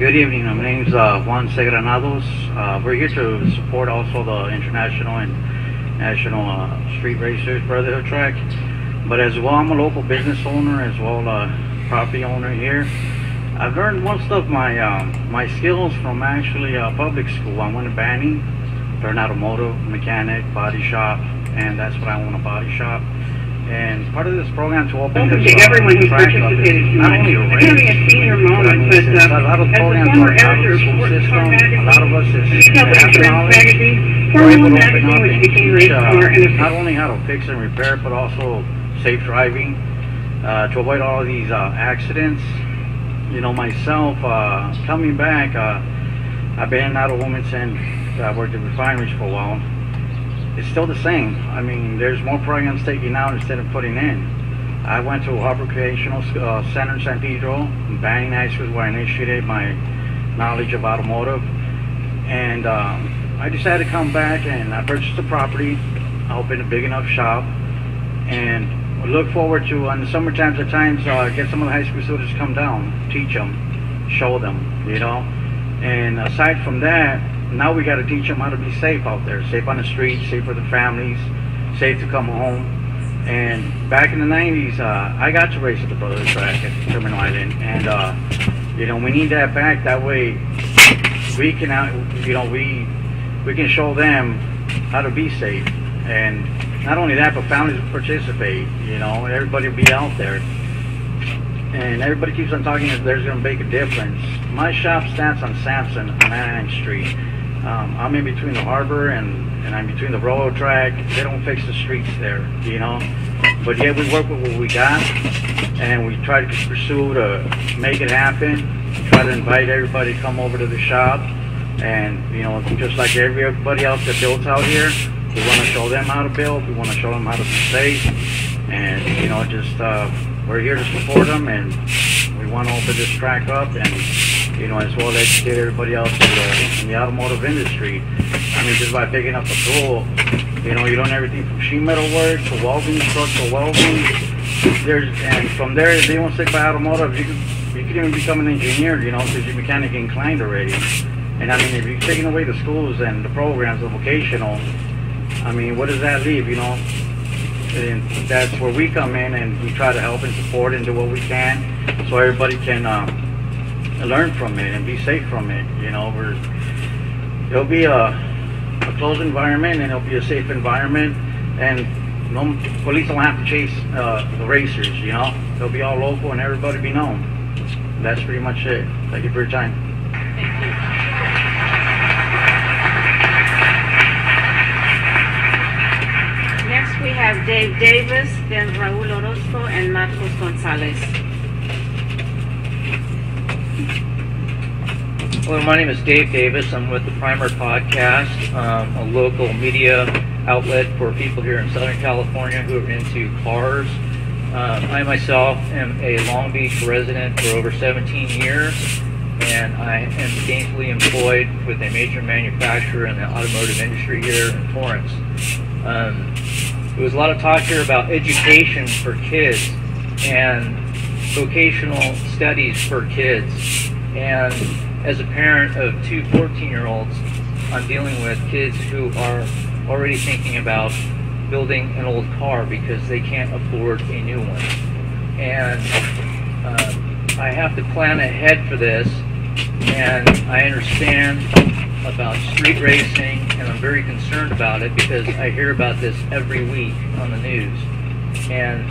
Good evening. My name is Juan Segranados. We're here to support also the international and national street racers brotherhood track. But as well, I'm a local business owner as well, property owner here. I've learned most of my my skills from actually public school. I went to Banning, learned automotive, mechanic, body shop, and that's what I own, a body shop. And part of this program to open this everyone who track up participated is not only a race, having a senior moment, but a lot of programs are out of the school system. A lot of us is have knowledge. We're able to open up and teach not only how to fix and repair, but also safe driving to avoid all of these accidents. You know, myself, coming back, I've been out of Wilmington. I worked at refineries for a while. It's still the same. I mean, there's more programs taking out instead of putting in. I went to Harbor Recreational Center in San Pedro, Banning High School, where I initiated my knowledge of automotive. And I decided to come back, and I purchased a property. I opened a big enough shop, and look forward to, in the summer times, get some of the high school students to come down, teach them, show them, you know. And aside from that, now we got to teach them how to be safe out there, safe on the streets, safe for the families, safe to come home. And back in the 90s, I got to race at the Brotherhood track at Terminal Island, and you know, we need that back. That way, we can, you know, we can show them how to be safe. And not only that, but families will participate. You know, everybody will be out there. And everybody keeps on talking that there's going to make a difference. My shop stands on Sampson on Anaheim Street. I'm in between the harbor and I'm between the railroad track. They don't fix the streets there, you know. But yeah, we work with what we got, and we try to pursue to make it happen. Try to invite everybody to come over to the shop, and you know, just like everybody else that builds out here, we want to show them how to build. We want to show them how to be safe, and you know, just we're here to support them, and we want to open this track up, and you know, as well as educate everybody else in the automotive industry. I mean, just by picking up a tool, you know, you learn everything from sheet metal work to welding, structural welding. And from there, if you don't stick by automotive, you could even become an engineer, you know, because you're mechanic inclined already. And I mean, if you're taking away the schools and the programs, the vocational, I mean, what does that leave, you know? And that's where we come in, and we try to help and support and do what we can, so everybody can learn from it and be safe from it. You know, it'll be a closed environment, and it'll be a safe environment, and no police don't have to chase the racers. You know, they'll be all local, and everybody be known. That's pretty much it. Thank you for your time. Thank you. Next we have Dave Davis, then Raul Orozco, and Marcos Gonzalez. Hello, my name is Dave Davis. I'm with the Primer Podcast, a local media outlet for people here in Southern California who are into cars. I myself am a Long Beach resident for over 17 years, and I am gainfully employed with a major manufacturer in the automotive industry here in Torrance. There was a lot of talk here about education for kids and vocational studies for kids. And as a parent of two 14-year-olds, I'm dealing with kids who are already thinking about building an old car because they can't afford a new one. And I have to plan ahead for this, and I understand about street racing, and I'm very concerned about it because I hear about this every week on the news. And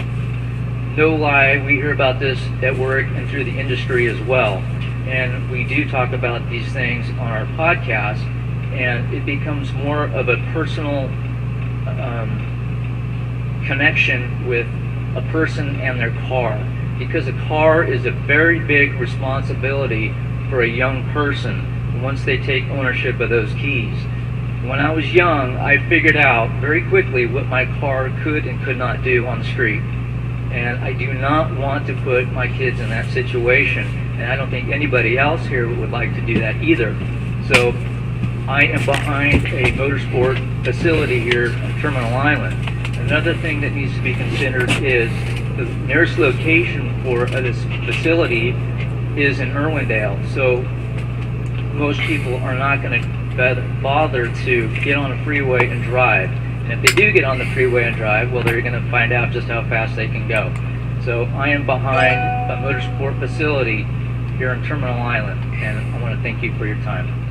no lie, we hear about this at work and through the industry as well. And we do talk about these things on our podcast, and it becomes more of a personal connection with a person and their car, because a car is a very big responsibility for a young person once they take ownership of those keys. When I was young, I figured out very quickly what my car could and could not do on the street, and I do not want to put my kids in that situation. And I don't think anybody else here would like to do that either. So I am behind a motorsport facility here on Terminal Island. Another thing that needs to be considered is the nearest location for this facility is in Irwindale. So most people are not going to bother to get on a freeway and drive. And if they do get on the freeway and drive, well, they're going to find out just how fast they can go. So I am behind a motorsport facility here on Terminal Island, and I want to thank you for your time.